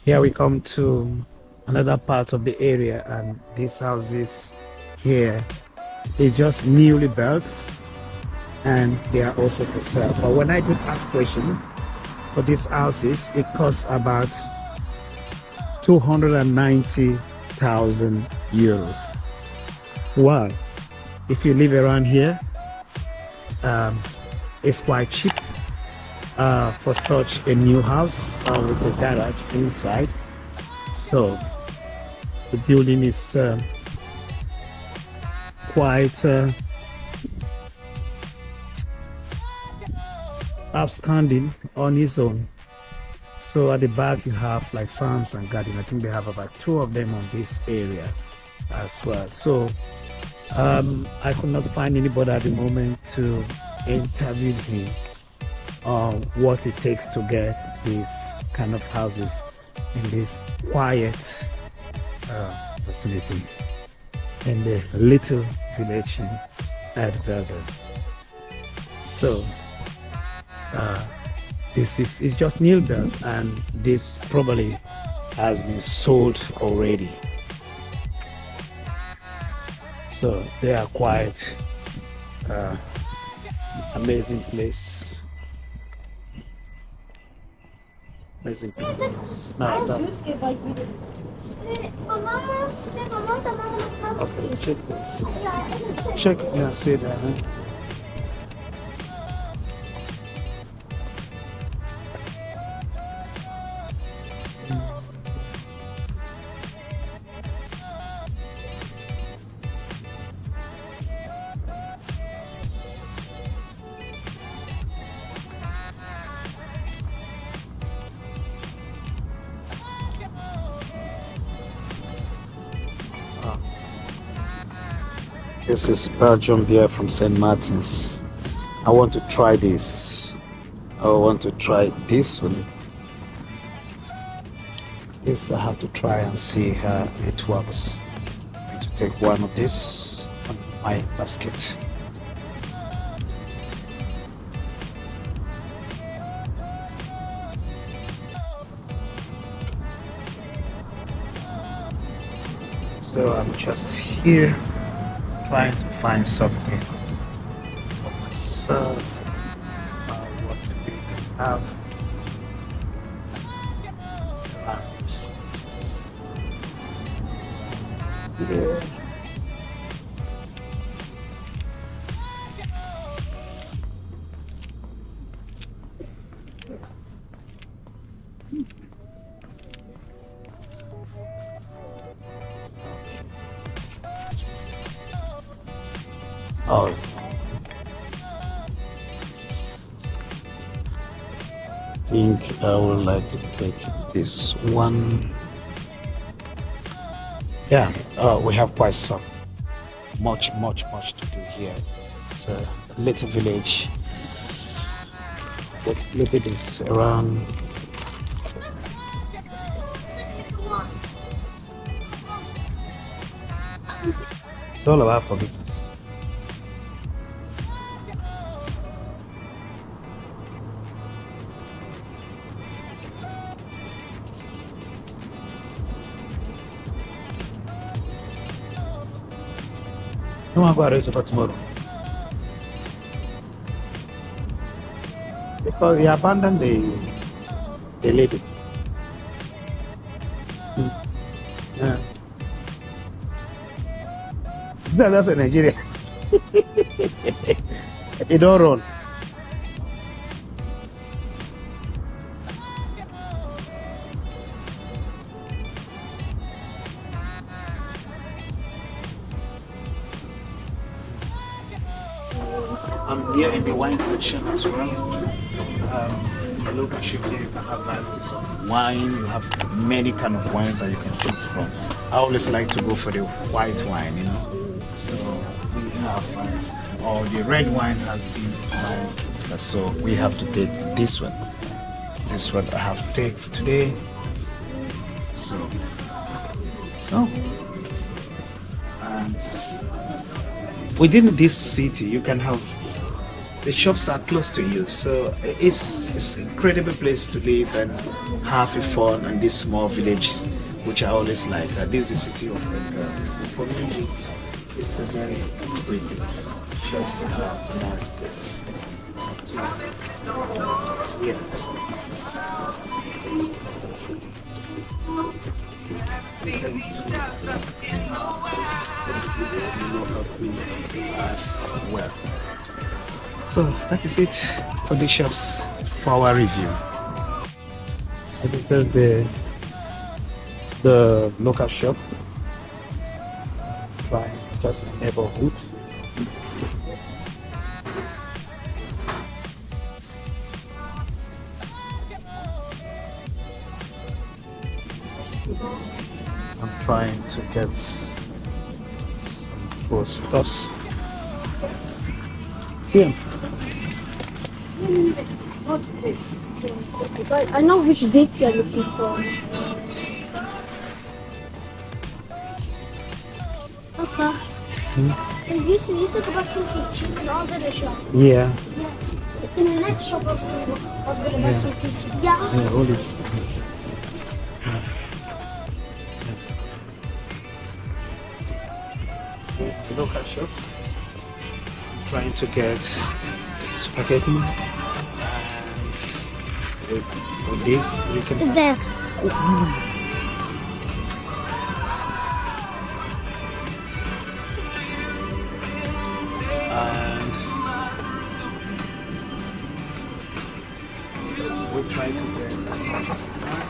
Here we come to another part of the area, and these houses here is just newly built and they are also for sale. But when I did ask question for these houses, it costs about 290,000 euros. Well, if you live around here, it's quite cheap for such a new house with a garage inside. So the building is quite outstanding on its own. So at the back you have like farms and garden. I think they have about 2 of them on this area as well. So I could not find anybody at the moment to interview him on what it takes to get these kind of houses in this quiet facility in the little village at Belgium. So this is just new built, and this probably has been sold already. So they are quite amazing place. Amazing place. No, no. Okay, check this. Check, yeah, see that. Huh? This is Belgium beer from St. Martin's. I want to try this. I want to try this one. This I have to try and see how it works. I'm going to take one of this on my basket. So I'm just here trying to find something for myself, what we can have around here. Oh, I think I would like to take this one. Yeah, we have quite some much to do here. It's a little village. But look at this around. It's all about forgiveness. No one got it for tomorrow. Because he abandoned the lady. Yeah. That's a Nigeria. It don't run. I'm here in the wine section as well. The local shop here, you can have varieties of wine. You have many kind of wines that you can choose from. I always like to go for the white wine, you know. So we have, or the red wine has been mine. So we have to take this one. This is what I have to take for today. So, oh. And within this city, you can have the shops are close to you, so it's an incredible place to live and have a fun in this small village, which I always like. This is the city of Belgium. So for me, it's a very pretty. Shops are nice places. Yeah. As well. So that is it for the shops for our review. This is the local shop. Try just neighborhood. I'm trying to get some foodstuffs. See him. I know which date you're looking for. Okay. You said the bus can cheap in all the shop. Yeah. In the next shop was going to buy something cheap. Yeah. Yeah, hold it. The local shop. Trying to get spaghetti and with this we can. Is that? And we try to get as much as we can.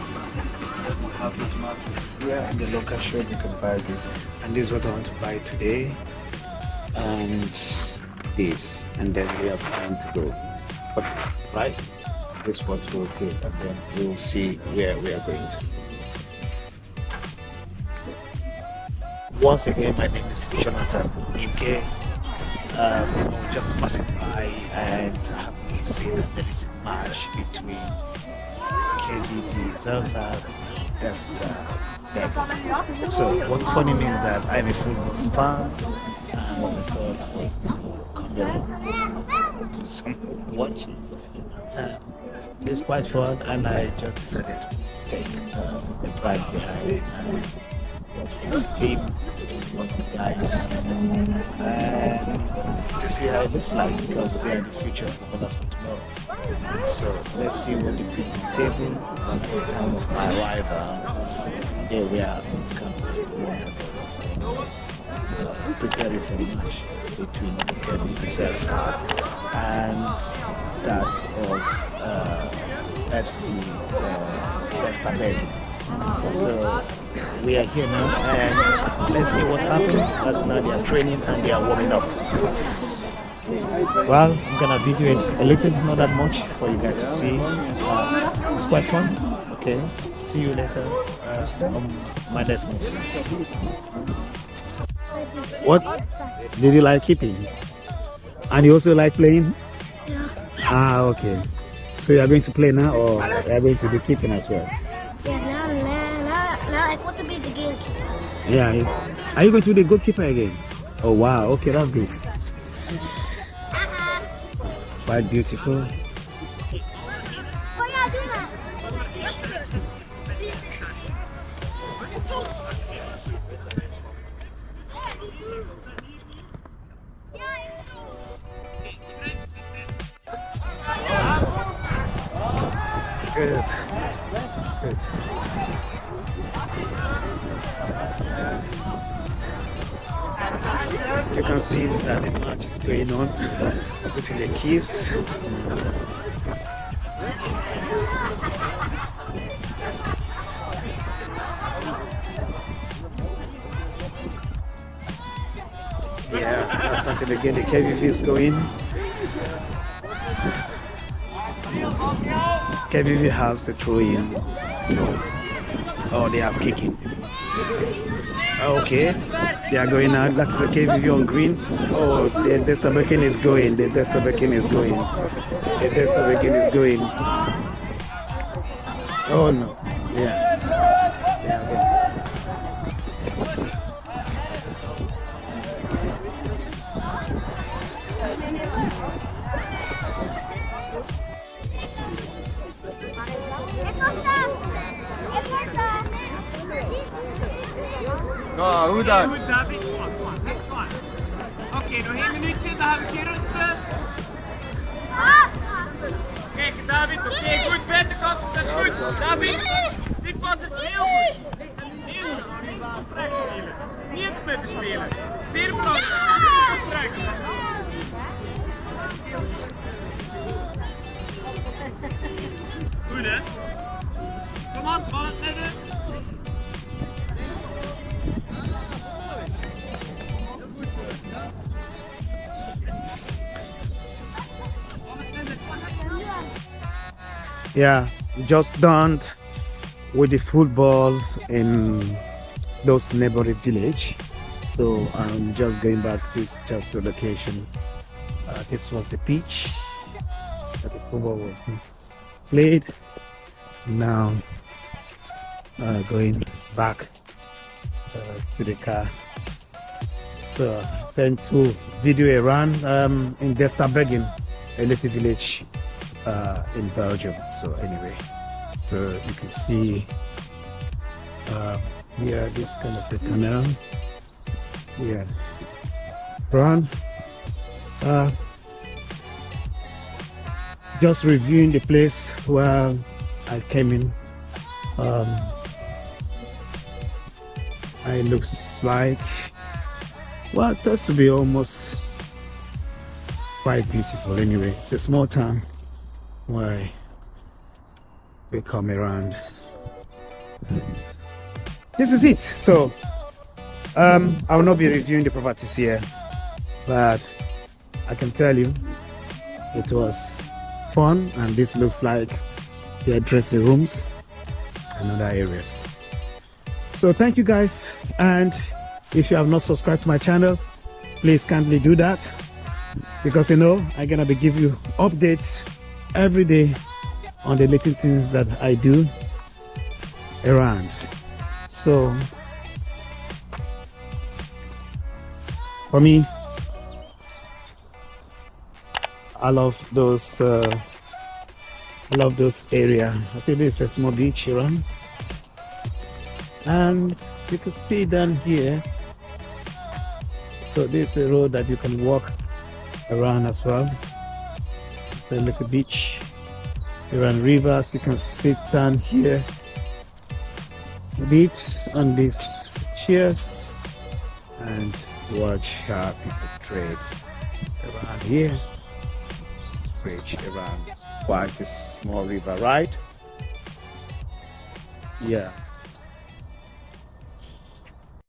We have the tomatoes here in the local shop. You can buy this, and this is what I want to buy today. And this, and then we have time to go. But right, this is what we'll take, and then we'll see where we are going to. Once again, my name is Jonathan UK. Just passing by and happen to see that there is a match between KDB Zelzad and So what's funny is that I'm a football fan, and what I thought was to come here to some watching. It's quite fun, and I just decided to take a bike behind it and watch his film, watch these guys, and to see how it looks like, because they are the future of us tomorrow. So let's see what they bring to the table. At the time of my arrival, there we are preparing for the match between the Kevin Zelzad and that of FC Estabel. So we are here now, and let's see what happens. As now they are training and they are warming up. Well, I'm gonna video it a little, not that much, for you guys to see. It's quite fun. Okay, see you later on my next move. What did you like keeping? And you also like playing? Yeah. Ah, okay. So you are going to play now, or you are going to be keeping as well? Yeah, now I want to be the goalkeeper. Yeah. Are you going to be the goalkeeper again? Oh wow. Okay, that's good. Quite beautiful. Good. Good. You can see that the match is going on between the keys. Yeah, that's starting again. The KVV is going. KVV has the throw in. Oh, they have kicking. Okay, they are going out. That is the KVV on green. Oh, the Destabekin is going. The Destabekin is going. The Destabekin is going. Oh no. Yeah. Oh, hoe dan? Goed, David. Kom aan. Oké, nog 1 minuutje, dan gaan we een keer rusten. Kijk, David, oké, goed, buitenkant, dat is goed. David, dit was het heel goed. Heel goed spelen, rechts spelen. Niet in het midden spelen. Zeer belangrijk. Rechts. Goed, hè? Thomas, bal in het midden. Yeah, just done with the football in those neighboring village. So I'm just going back. This is just the location. This was the pitch that the football was being played. Now going back to the car. So sent to video around in Belgium, a little village in Belgium. So anyway, so you can see here this kind of a canal. Yeah, run. Just reviewing the place where I came in. It looks like, well, it has to be almost quite beautiful. Anyway, it's a small town where we come around. This is it. So I will not be reviewing the properties here, but I can tell you it was fun, and this looks like their dressing rooms and other areas. So thank you guys, and if you have not subscribed to my channel, please kindly do that, because I'm gonna be giving you updates every day on the little things that I do around. So for me, I love those area. I think this is a small beach around, and you can see down here, so there's a road that you can walk around as well. The little beach around rivers. You can sit down here, beach on these chairs, and watch how people trade around here. Bridge around quite a small river, right? Yeah.